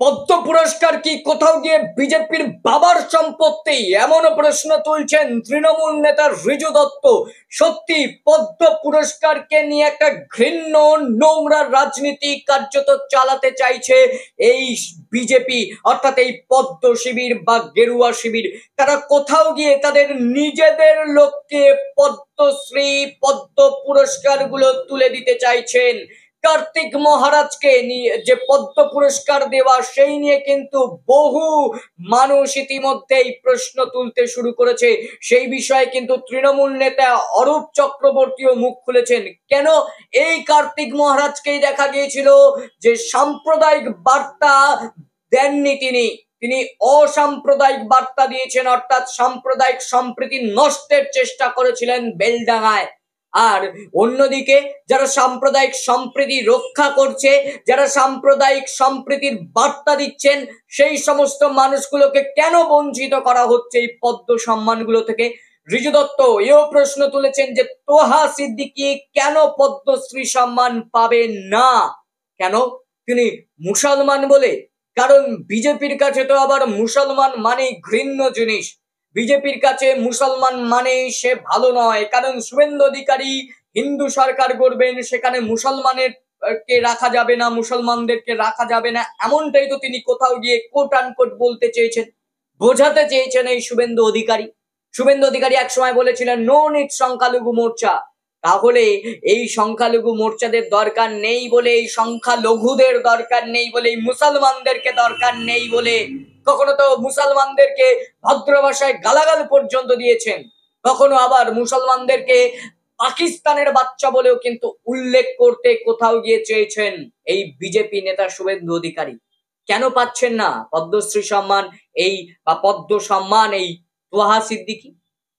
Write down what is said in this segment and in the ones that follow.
পদ্ম পুরস্কার কি কোথাও গিয়ে বিজেপির বাবার সম্পত্তি? এমন প্রশ্ন তুলছেন তৃণমূল নেতা ঋজু দত্ত। সত্যি পদ্ম পুরস্কারকে নিয়ে একটা ঘৃণ্য নোংরা রাজনীতি কার্যত চালাতে চাইছে এই বিজেপি, অর্থাৎ এই পদ্ম শিবির বা গেরুয়া শিবির। তারা কোথাও গিয়ে তাদের নিজেদের লোককে পদ্মশ্রী পদ্ম পুরস্কার গুলো তুলে দিতে চাইছেন। কার্তিক মহারাজকে নিয়ে যে পদ্ম পুরস্কার দেওয়া, সেই নিয়ে কিন্তু বহু মানুষ ইতিমধ্যেই প্রশ্ন তুলতে শুরু করেছে। সেই বিষয়ে কিন্তু তৃণমূল নেতা অরূপ চক্রবর্তীও মুখ খুলেছেন। কেন এই কার্তিক মহারাজকেই দেখা গিয়েছিল যে সাম্প্রদায়িক বার্তা দেননি, তিনি অসাম্প্রদায়িক বার্তা দিয়েছেন, অর্থাৎ সাম্প্রদায়িক সম্প্রীতি নষ্টের চেষ্টা করেছিলেন বেলডাঙায়। আর অন্যদিকে যারা সাম্প্রদায়িক সম্প্রীতি রক্ষা করছে, যারা সাম্প্রদায়িক সম্প্রীতির বার্তা দিচ্ছেন, সেই সমস্ত মানুষগুলোকে কেন বঞ্চিত করা হচ্ছে এই পদ্ম সম্মানগুলো থেকে? ঋজু দত্ত এও প্রশ্ন তুলেছেন যে তোহা সিদ্দিকী কেন পদ্মশ্রী সম্মান পাবেন না? কেন? তিনি মুসলমান বলে? কারণ বিজেপির কাছে তো আবার মুসলমান মানে ঘৃণ্য জিনিস। বিজেপির কাছে মুসলমান মানে সে ভালো নয়। কারণ শুভেন্দু অধিকারী হিন্দু সরকার গড়বেন, সেখানে মুসলমানের কে রাখা যাবে না, মুসলমানদেরকে রাখা যাবে না, এমনটাই তো তিনি কোথাও গিয়ে কোট আনকোট বলতে চেয়েছেন, বোঝাতে চেয়েছেন এই শুভেন্দু অধিকারী। শুভেন্দু অধিকারী একসময় বলেছিলেন নো নিড সংখ্যালঘু মোর্চা। তাহলে এই সংখ্যালঘু মোর্চাদের দরকার নেই বলে, এই সংখ্যালঘুদের দরকার নেই বলে, এই মুসলমানদেরকে দরকার নেই বলে কখনো তো মুসলমানদেরকে ভদ্র ভাষায় গালাগাল পর্যন্ত দিয়েছেন, কখনো আবার মুসলমানদেরকে পাকিস্তানের বাচ্চা বলেও কিন্তু উল্লেখ করতে কোথাও গিয়ে চেয়েছেন এই বিজেপি নেতা শুভেন্দু অধিকারী। কেন পাচ্ছেন না পদ্মশ্রী সম্মান এই বা পদ্ম সম্মান এই তোহা সিদ্দিকী?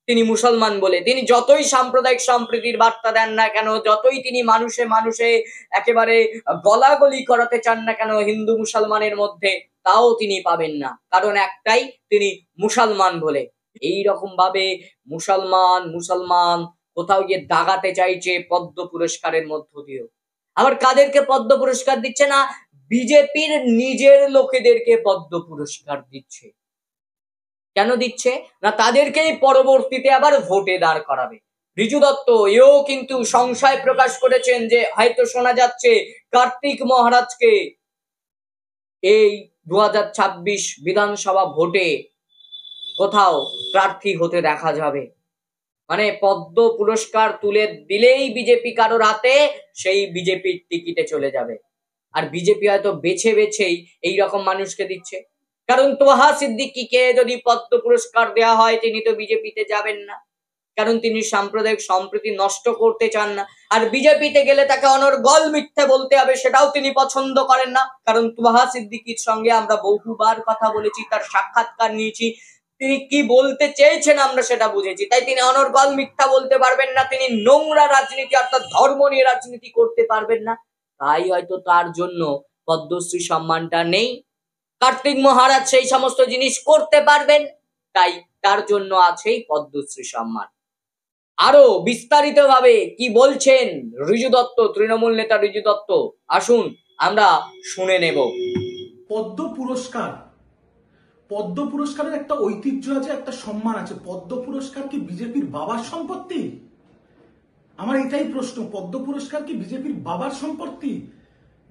তিনি মুসলমান বলে, তিনি যতই সাম্প্রদায়িক সম্প্রীতির বার্তা দেন না কেন, যতই তিনি মানুষে মানুষে একেবারে গলাগলি করাতে চান না কেন হিন্দু মুসলমানের মধ্যে, তাও তিনি পাবেন না। কারণ একটাই, তিনি মুসলমান বলে। এই রকম ভাবে মুসলমান মুসলমান কোথাও গিয়ে দাগাতে চাইছে পদ্ম পুরস্কারের মধ্য দিয়েও। আবার কাদেরকে পদ্ম পুরস্কার দিচ্ছে না? বিজেপির নিজের লোকেদেরকে পদ্ম পুরস্কার দিচ্ছে। কেন দিচ্ছে না? তাদেরকেই পরবর্তীতে আবার ভোটে দাঁড় করাবে। ঋজু দত্ত এও কিন্তু সংশয় প্রকাশ করেছেন যে হয়তো শোনা যাচ্ছে কার্তিক মহারাজকে এই 2026 বিধানসভা ভোটে কোথাও প্রার্থী হতে দেখা যাবে। মানে পদ্ম পুরস্কার তুলে দিলেই বিজেপি কারোর হাতে, সেই বিজেপির টিকিটে চলে যাবে। আর বিজেপি হয়তো বেছে বেছেই এইরকম মানুষকে দিচ্ছে। কারণ তোহা সিদ্দিকীকে যদি পদ্ম পুরস্কার দেওয়া হয়, তিনি তো বিজেপিতে যাবেন না, কারণ তিনি সাম্প্রদায়িক সম্প্রীতি নষ্ট করতে চান না। আর বিজেপিতে গেলে তাকে অনর্গল মিথ্যে বলতে হবে, সেটাও তিনি পছন্দ করেন না। কারণ তোহা সিদ্দিকীর সঙ্গে আমরা বহুবার কথা বলেছি, তার সাক্ষাৎকার নিয়েছি, তিনি কি বলতে চেয়েছেন আমরা সেটা বুঝেছি। তাই তিনি অনর্গল মিথ্যা বলতে পারবেন না, তিনি নোংরা রাজনীতি অর্থাৎ ধর্ম নিয়ে রাজনীতি করতে পারবেন না। তাই হয়তো তার জন্য পদ্মশ্রী সম্মানটা নেই। কার্তিক মহারাজ সেই সমস্ত জিনিস করতে পারবেন, তাই তার জন্য আছেই পদ্মশ্রী সম্মান। আরো বিস্তারিত ভাবে কি বলছেন ঋজু দত্ত, তৃণমূল নেতা ঋজু দত্ত, আসুন আমরা শুনে নেব। পদ্ম পুরস্কারের একটা ঐতিহ্য আছে, একটা সম্মান আছে। পদ্ম পুরস্কার কি বিজেপির বাবার সম্পত্তি? আমার এটাই প্রশ্ন। পদ্ম পুরস্কার কি বিজেপির বাবার সম্পত্তি?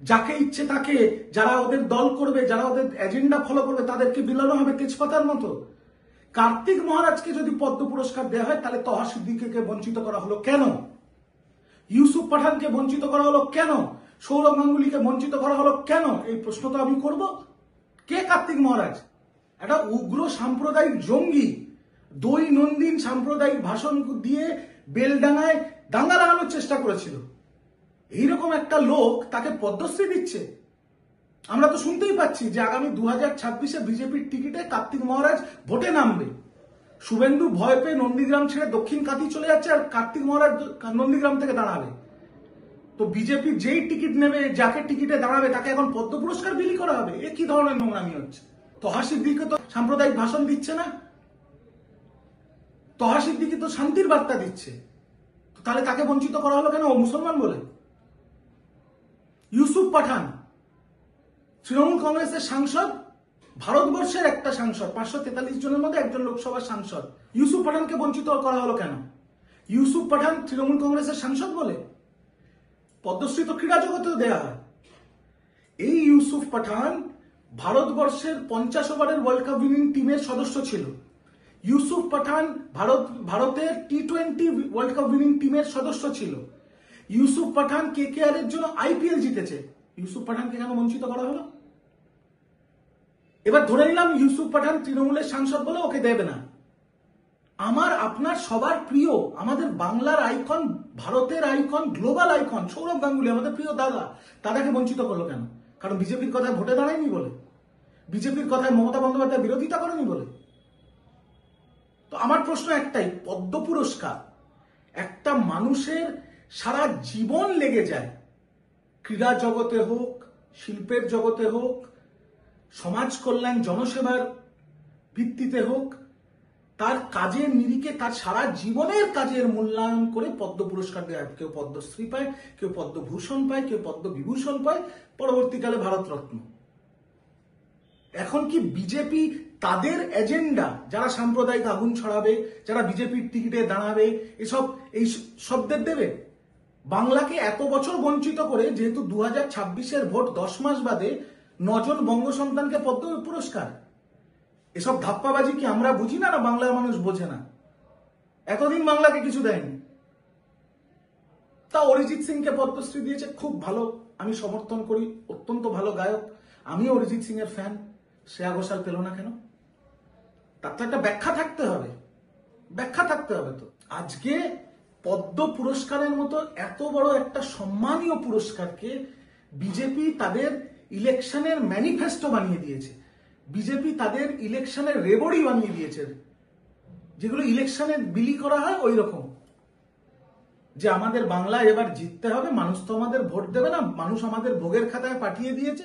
যাকে ইচ্ছে তাকে, যারা ওদের দল করবে, যারা ওদের এজেন্ডা ফলো করবে, তাদেরকে বিলানো হবে তেজপাতার মতো। কার্তিক মহারাজকে যদি পদ্ম পুরস্কার দেওয়া হয়, তাহলে তোহা সিদ্দিকীকে বঞ্চিত করা হলো কেন? ইউসুফ পাঠানকে বঞ্চিত করা হলো কেন? সৌরভ গাঙ্গুলিকে বঞ্চিত করা হলো কেন? এই প্রশ্ন তো আমি করব। কে কার্তিক মহারাজ? একটা উগ্র সাম্প্রদায়িক জঙ্গি, দৈনন্দিন সাম্প্রদায়িক ভাষণ দিয়ে বেলডাঙায় দাঙ্গা লাগানোর চেষ্টা করেছিল। এইরকম একটা লোক তাকে পদ্মশ্রী দিচ্ছে। আমরা তো শুনতেই পাচ্ছি যে আগামী 2026-এ বিজেপির টিকিটে কার্তিক মহারাজ ভোটে নামবে। শুভেন্দু ভয় পেয়ে নন্দীগ্রাম ছেড়ে দক্ষিণ কাঁথি চলে যাচ্ছে, আর কার্তিক মহারাজ নন্দীগ্রাম থেকে দাঁড়াবে। তো বিজেপি যেই টিকিট নেবে, যাকে টিকিটে দাঁড়াবে, তাকে এখন পদ্ম পুরস্কার বিলি করা হবে। এ কি ধরনের নোংরামি হচ্ছে? তোহা সিদ্দিকী তো সাম্প্রদায়িক ভাষণ দিচ্ছে না, তোহা সিদ্দিকী তো শান্তির বার্তা দিচ্ছে। তাহলে তাকে বঞ্চিত করা হলো কেন? ও মুসলমান বলে। ইউসুফ পাঠান তৃণমূল কংগ্রেসের সাংসদ, ভারতবর্ষের একটা সাংসদ, 543 জনের মধ্যে একজন লোকসভার সাংসদ, ইউসুফ পাঠানকে বঞ্চিত করা হলো কেন? ইউসুফ পাঠান তৃণমূল কংগ্রেসের সাংসদ বলে? পদ্মশ্রী তো ক্রীড়া জগতেও দেয়া হয়। এই ইউসুফ পাঠান ভারতবর্ষের 50 ওভারের ওয়ার্ল্ড কাপ উইনিং টিমের সদস্য ছিল। ইউসুফ পাঠান ভারতের টি20 ওয়ার্ল্ড কাপ উইনিং টিমের সদস্য ছিল। ইউসুফ পাঠান কেকেআর এর জন্য আইপিএল জিতেছে। ইউসুফ পাঠানকে কেন বঞ্চিত করা হলো? এবার ধরে নিলাম ইউসুফ পাঠান তৃণমূলের সাংসদ বলে ওকে দেবে না। আমার আপনার সবার প্রিয়, আমাদের বাংলার আইকন, ভারতের icon, global icon Sourav Ganguly, আমাদের প্রিয় দাদা, দাদাকে বঞ্চিত করলো কেন? কারণ বিজেপির কথায় ভোটে দাঁড়ায়নি বলে? বিজেপির কথায় মমতা বন্দ্যোপাধ্যায় বিরোধিতা করেনি বলে? তো আমার প্রশ্ন একটাই, পদ্ম পুরস্কার একটা মানুষের সারা জীবন লেগে যায়, ক্রীড়া জগতে হোক, শিল্পের জগতে হোক, সমাজ কল্যাণ জনসেবার ভিত্তিতে হোক, তার কাজের নিরিখে তার সারা জীবনের কাজের মূল্যায়ন করে পদ্ম পুরস্কার দেওয়া হয়। কেউ পদ্মশ্রী পায়, কেউ পদ্মভূষণ পায়, কেউ পদ্মবিভূষণ পায়, পরবর্তীকালে ভারতরত্ন। এখন কি বিজেপি তাদের এজেন্ডা, যারা সাম্প্রদায়িক আগুন ছড়াবে, যারা বিজেপির টিকিটে দাঁড়াবে, এই শব্দের দেবে? বাংলাকে এত বছর বঞ্চিত করে, যেহেতু 2026-এর ভোট 10 মাস বাদে 9 জন বঙ্গ সন্তানকে পদ্ম পুরস্কার, এসব ধাপ্পাবাজি কি আমরা বুঝি না, না বাংলার মানুষ বোঝে না? এতদিন বাংলাকে কিছু দেয়নি, তা অরিজিৎ সিংকে পদ্মশ্রী দিয়েছে, খুব ভালো, আমি সমর্থন করি, অত্যন্ত ভালো গায়ক, আমি অরিজিৎ সিং এর ফ্যান। শ্রেয়া ঘোষাল পেল না কেন? তার তো একটা ব্যাখ্যা থাকতে হবে, ব্যাখ্যা থাকতে হবে। তো আজকে পদ্ম পুরস্কারের মতো এত বড় একটা সম্মানীয় পুরস্কারকে বিজেপি তাদের ইলেকশনের ম্যানিফেস্টো বানিয়ে দিয়েছে, বিজেপি তাদের ইলেকশনের রেবড়ি বানিয়ে দিয়েছে, যেগুলো ইলেকশনে বিলি করা হয় ওই রকম, যে আমাদের বাংলায় এবার জিততে হবে, মানুষ তো আমাদের ভোট দেবে না, মানুষ আমাদের ভোগের খাতায় পাঠিয়ে দিয়েছে।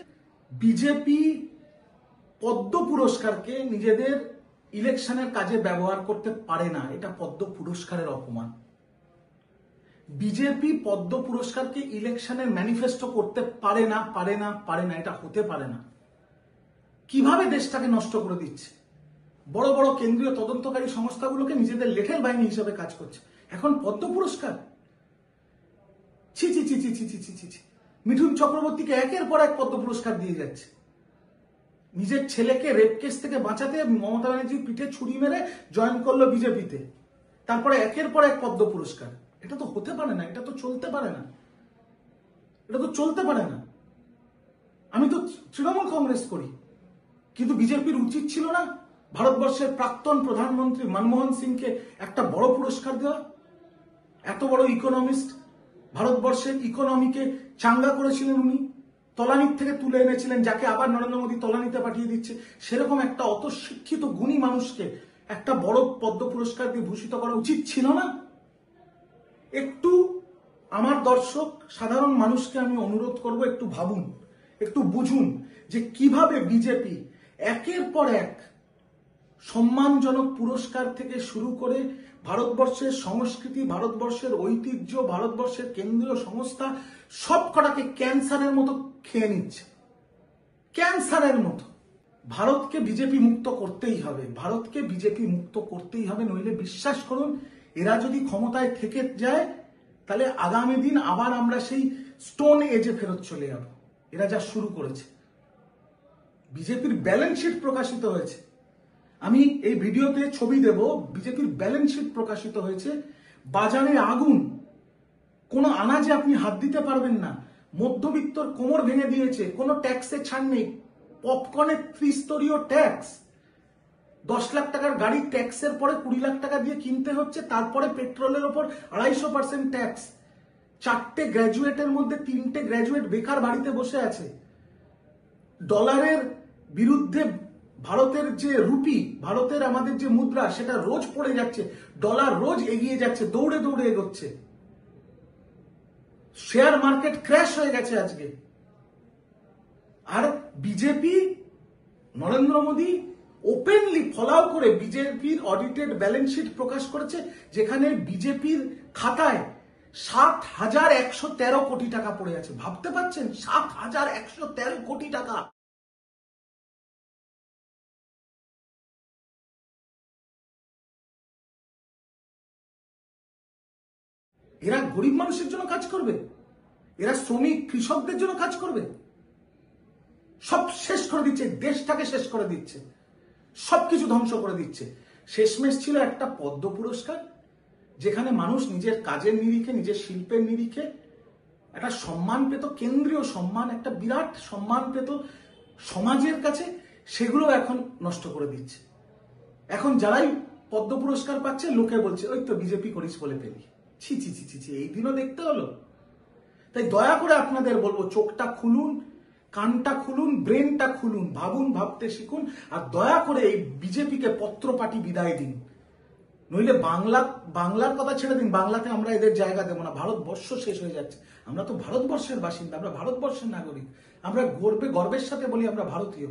বিজেপি পদ্ম পুরস্কারকে নিজেদের ইলেকশনের কাজে ব্যবহার করতে পারে না, এটা পদ্ম পুরস্কারের অপমান। বিজেপি পদ্ম পুরস্কারকে ইলেকশনের ম্যানিফেস্টো করতে পারে না, পারে না, পারে না, এটা হতে পারে না। কিভাবে দেশটাকে নষ্ট করে দিচ্ছে, বড় বড় কেন্দ্রীয় তদন্তকারী সংস্থাগুলোকে নিজেদের লেঠেল বাহিনী হিসেবে কাজ করছে, এখন পদ্ম পুরস্কার। ছি ছি ছি ছি ছি ছি ছি ছি। মিঠুন চক্রবর্তীকে একের পর এক পদ্ম পুরস্কার দিয়ে যাচ্ছে। নিজের ছেলেকে রেপ কেস থেকে বাঁচাতে মমতা ব্যানার্জির পিঠে ছুরি মেরে জয়েন করলো বিজেপিতে, তারপরে একের পর এক পদ্ম পুরস্কার। এটা তো হতে পারে না, এটা তো চলতে পারে না, এটা তো চলতে পারে না। আমি তো তৃণমূল কংগ্রেস করি, কিন্তু বিজেপির উচিত ছিল না ভারতবর্ষের প্রাক্তন প্রধানমন্ত্রী মনমোহন সিংকে একটা বড় পুরস্কার দেওয়া? এত বড় ইকোনমিস্ট, ভারতবর্ষের ইকোনমিকে চাঙ্গা করেছিলেন উনি, তলানির থেকে তুলে এনেছিলেন, যাকে আবার নরেন্দ্র মোদী তলানিতে পাঠিয়ে দিচ্ছে। সেরকম একটা অত শিক্ষিত গুণী মানুষকে একটা বড় পদ্ম পুরস্কার দিয়ে ভূষিত করা উচিত ছিল না? একটু আমার দর্শক সাধারণ মানুষকে আমি অনুরোধ করব, একটু ভাবুন, একটু বুঝুন যে কিভাবে বিজেপি একের পর এক সম্মানজনক পুরস্কার থেকে শুরু করে ভারতবর্ষের সংস্কৃতি, ভারতবর্ষের ঐতিহ্য, ভারতবর্ষের কেন্দ্রীয় সংস্থা সব কটাকে ক্যান্সারের মতো খেয়ে নিচ্ছে, ক্যান্সারের মতো। ভারতকে বিজেপি মুক্ত করতেই হবে, ভারতকে বিজেপি মুক্ত করতেই হবে, নইলে বিশ্বাস করুন এরা যদি ক্ষমতায় থেকে যায় তাহলে আগামী দিন আবার আমরা সেই স্টোন এজে ফেরত চলে যাব। এরা যা শুরু করেছে, বিজেপির ব্যালেন্স শিট প্রকাশিত হয়েছে, আমি এই ভিডিওতে ছবি দেব, বিজেপির ব্যালেন্স শিট প্রকাশিত হয়েছে, বাজারে আগুন, কোনো আনাজে আপনি হাত দিতে পারবেন না, মধ্যবিত্তর কোমর ভেঙে দিয়েছে, কোনো ট্যাক্সে ছাড় নেই, পপকর্নের ত্রিস্তরীয় ট্যাক্স, 10 লাখ টাকার গাড়ি ট্যাক্সের পরে 20 লাখ টাকা দিয়ে কিনতে হচ্ছে, তারপরে পেট্রোলের ওপর 250% ট্যাক্স, 4টে গ্র্যাজুয়েটের মধ্যে 3টে গ্র্যাজুয়েট বেকার বাড়িতে বসে আছে, ডলারের বিরুদ্ধে ভারতের যে রুপি, ভারতের আমাদের যে মুদ্রা, সেটা রোজ পড়ে যাচ্ছে, ডলার রোজ এগিয়ে যাচ্ছে, দৌড়ে দৌড়ে এগোচ্ছে, শেয়ার মার্কেট ক্র্যাশ হয়ে গেছে আজকে। আর বিজেপি, নরেন্দ্র মোদী ওপেনলি ফলাও করে বিজেপির অডিটেড ব্যালেন্স শিট প্রকাশ করেছে, যেখানে বিজেপির খাতায় 7,113 কোটি টাকা পড়ে আছে। ভাবতে পারছেন? 7,113 কোটি টাকা। এরা গরিব মানুষের জন্য কাজ করবে? এরা শ্রমিক কৃষকদের জন্য কাজ করবে? সব শেষ করে দিচ্ছে, দেশটাকে শেষ করে দিচ্ছে, সবকিছু ধ্বংস করে দিচ্ছে। শেষমেশ ছিল একটা পদ্ম পুরস্কার, যেখানে মানুষ নিজের কাজের নিরিখে, নিজের শিল্পের নিরিখে একটা সম্মান পেত, কেন্দ্রীয় সম্মান, একটা বিরাট সম্মান পেত সমাজের কাছে। সেগুলো এখন নষ্ট করে দিচ্ছে। এখন যারাই পদ্ম পুরস্কার পাচ্ছে, লোকে বলছে ওই তো বিজেপি করিস বলে পেলি। ছি ছি ছি ছি ছি, এই দিনও দেখতে হলো। তাই দয়া করে আপনাদের বলবো, চোখটা খুলুন, কানটা খুলুন, ব্রেনটা খুলুন, ভাবুন, ভাবতে শিখুন, আর দয়া করে এই বিজেপিকে পত্রপাটি বিদায় দিন। নইলে বাংলার কথা ছেড়ে দিন, বাংলাতে আমরা এদের জায়গা দেবো না। ভারতবর্ষ শেষ হয়ে যাচ্ছে। আমরা তো ভারতবর্ষের বাসিন্দা, আমরা ভারতবর্ষের নাগরিক। আমরা গর্বের সাথে বলি আমরা ভারতীয়।